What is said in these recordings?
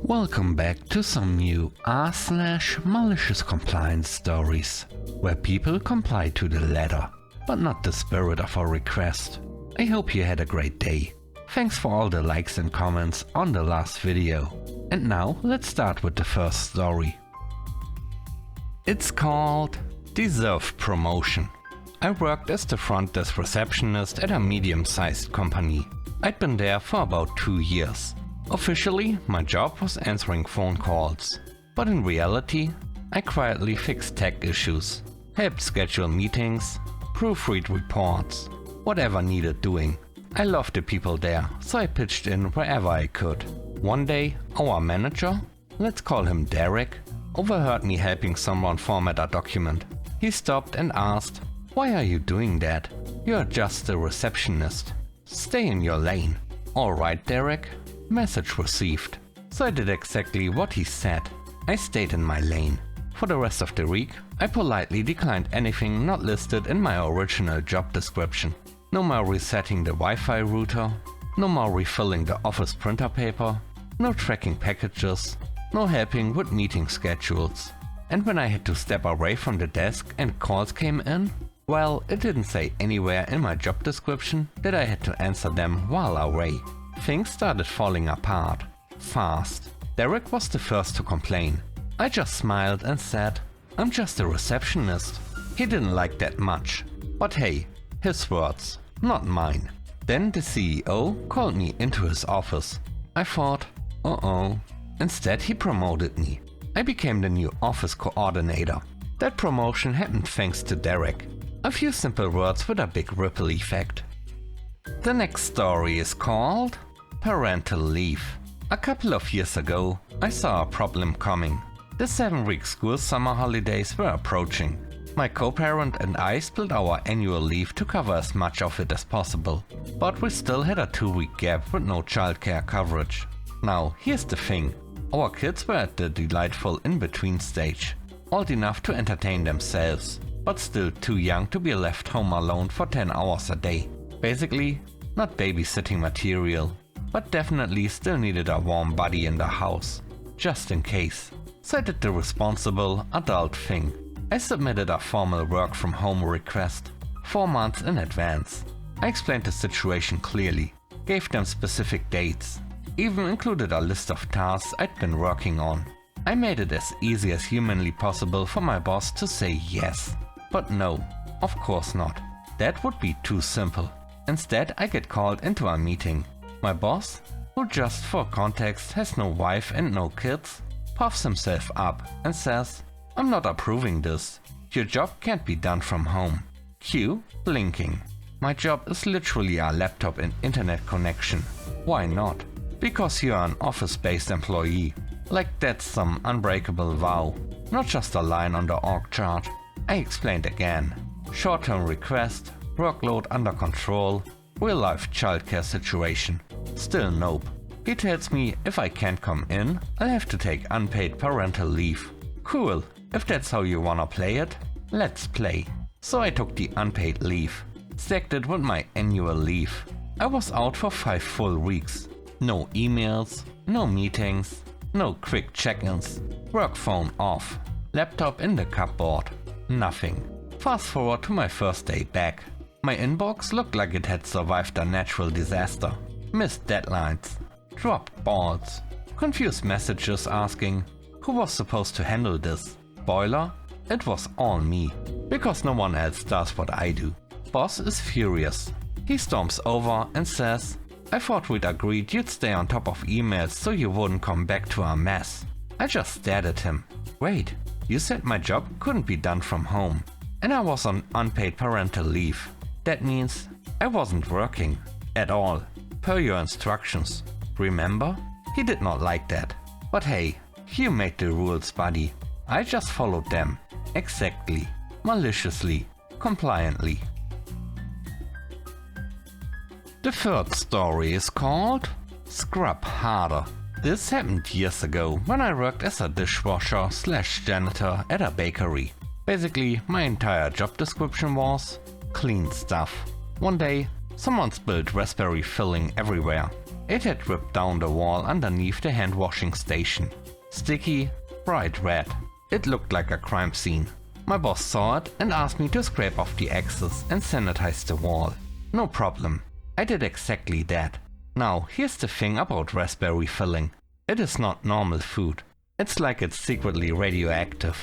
Welcome back to some new r/malicious compliance stories, where people comply to the letter, but not the spirit of a request. I hope you had a great day. Thanks for all the likes and comments on the last video. And now let's start with the first story. It's called Deserved Promotion. I worked as the front desk receptionist at a medium-sized company. I'd been there for about 2 years. Officially, my job was answering phone calls, but in reality, I quietly fixed tech issues, helped schedule meetings, proofread reports, whatever needed doing. I loved the people there, so I pitched in wherever I could. One day, our manager, let's call him Derek, overheard me helping someone format a document. He stopped and asked, "Why are you doing that? You're just a receptionist. Stay in your lane." "Alright, Derek." Message received. So I did exactly what he said. I stayed in my lane. For the rest of the week, I politely declined anything not listed in my original job description. No more resetting the Wi-Fi router, no more refilling the office printer paper, no tracking packages, no helping with meeting schedules. And when I had to step away from the desk and calls came in, well, it didn't say anywhere in my job description that I had to answer them while away. Things started falling apart, fast. Derek was the first to complain. I just smiled and said, "I'm just a receptionist." He didn't like that much. But hey, his words, not mine. Then the CEO called me into his office. I thought, uh-oh. Instead he promoted me. I became the new office coordinator. That promotion happened thanks to Derek. A few simple words with a big ripple effect. The next story is called Parental Leave. A couple of years ago, I saw a problem coming. The 7-week school summer holidays were approaching. My co-parent and I split our annual leave to cover as much of it as possible. But we still had a 2-week gap with no childcare coverage. Now, here's the thing. Our kids were at the delightful in-between stage. Old enough to entertain themselves, but still too young to be left home alone for 10 hours a day. Basically, not babysitting material, but definitely still needed a warm body in the house, just in case. So I did the responsible adult thing. I submitted a formal work from home request 4 months in advance. I explained the situation clearly, gave them specific dates, even included a list of tasks I'd been working on. I made it as easy as humanly possible for my boss to say yes. But no, of course not. That would be too simple. Instead, I get called into a meeting. My boss, who just for context has no wife and no kids, puffs himself up and says, "I'm not approving this. Your job can't be done from home." Cue blinking. My job is literally a laptop and internet connection. Why not? Because you're an office-based employee. Like that's some unbreakable vow, not just a line on the org chart. I explained again. Short-term request, workload under control, real-life childcare situation. Still nope. He tells me if I can't come in, I'll have to take unpaid parental leave. Cool, if that's how you wanna play it, let's play. So I took the unpaid leave, stacked it with my annual leave. I was out for 5 full weeks. No emails, no meetings, no quick check-ins, work phone off, laptop in the cupboard, nothing. Fast forward to my first day back. My inbox looked like it had survived a natural disaster. Missed deadlines, dropped balls, confused messages asking, who was supposed to handle this? Spoiler, it was all me, because no one else does what I do. Boss is furious. He storms over and says, "I thought we'd agreed you'd stay on top of emails so you wouldn't come back to a mess." I just stared at him. Wait, you said my job couldn't be done from home, and I was on unpaid parental leave. That means I wasn't working at all, per your instructions. Remember? He did not like that. But hey, you made the rules, buddy. I just followed them. Exactly. Maliciously. Compliantly. The third story is called Scrub Harder. This happened years ago when I worked as a dishwasher/janitor at a bakery. Basically, my entire job description was clean stuff. One day, someone spilled raspberry filling everywhere. It had ripped down the wall underneath the hand washing station. Sticky, bright red. It looked like a crime scene. My boss saw it and asked me to scrape off the excess and sanitize the wall. No problem. I did exactly that. Now, here's the thing about raspberry filling. It is not normal food. It's like it's secretly radioactive.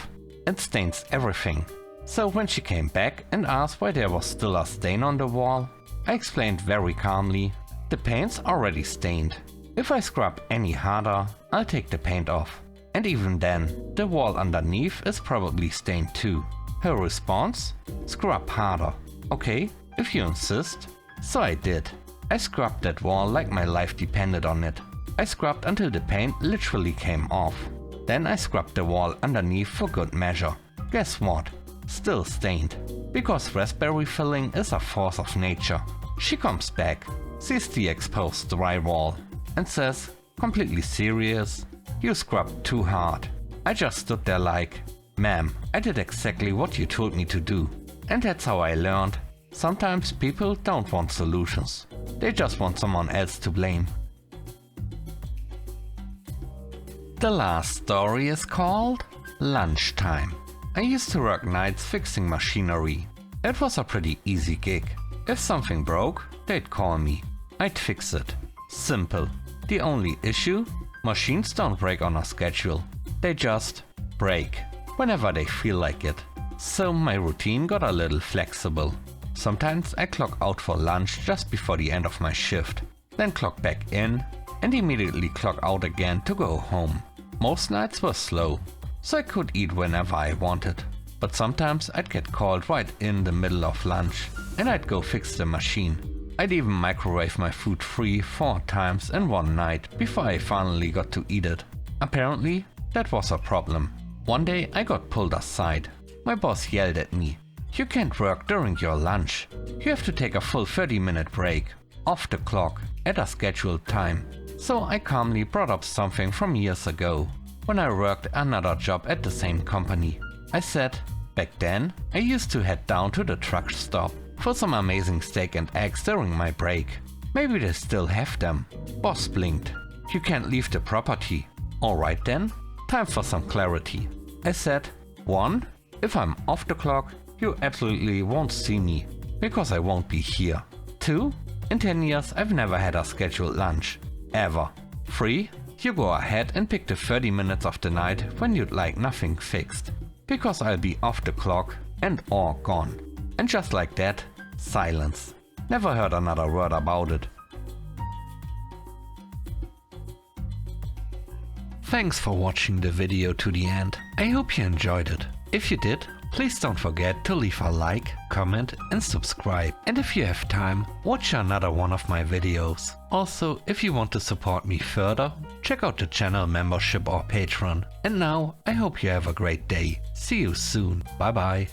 It stains everything. So when she came back and asked why there was still a stain on the wall, I explained very calmly, the paint's already stained. If I scrub any harder, I'll take the paint off. And even then, the wall underneath is probably stained too. Her response? Scrub harder. Okay, if you insist. So I did. I scrubbed that wall like my life depended on it. I scrubbed until the paint literally came off. Then I scrubbed the wall underneath for good measure. Guess what? Still stained. Because raspberry filling is a force of nature. She comes back, sees the exposed drywall, and says, completely serious, "You scrubbed too hard." I just stood there like, "Ma'am, I did exactly what you told me to do." And that's how I learned. Sometimes people don't want solutions. They just want someone else to blame. The last story is called Lunchtime. I used to work nights fixing machinery. It was a pretty easy gig. If something broke, they'd call me. I'd fix it. Simple. The only issue? Machines don't break on a schedule. They just break whenever they feel like it. So my routine got a little flexible. Sometimes I clock out for lunch just before the end of my shift, then clock back in and immediately clock out again to go home. Most nights were slow, so I could eat whenever I wanted. But sometimes I'd get called right in the middle of lunch and I'd go fix the machine. I'd even microwave my food 4 times in one night before I finally got to eat it. Apparently, that was a problem. One day I got pulled aside. My boss yelled at me, "You can't work during your lunch. You have to take a full 30-minute break, off the clock, at a scheduled time." So I calmly brought up something from years ago, when I worked another job at the same company. I said, back then, I used to head down to the truck stop for some amazing steak and eggs during my break. Maybe they still have them. Boss blinked. "You can't leave the property." Alright then, time for some clarity. I said, 1. If I'm off the clock, you absolutely won't see me, because I won't be here. 2. In 10 years I've never had a scheduled lunch. Ever. 3. You go ahead and pick the 30 minutes of the night when you'd like nothing fixed, because I'll be off the clock and or gone. And just like that, silence. Never heard another word about it. Thanks for watching the video to the end. I hope you enjoyed it. If you did, please don't forget to leave a like, comment and subscribe. And if you have time, watch another one of my videos. Also, if you want to support me further, check out the channel membership or Patreon. And now, I hope you have a great day. See you soon. Bye bye.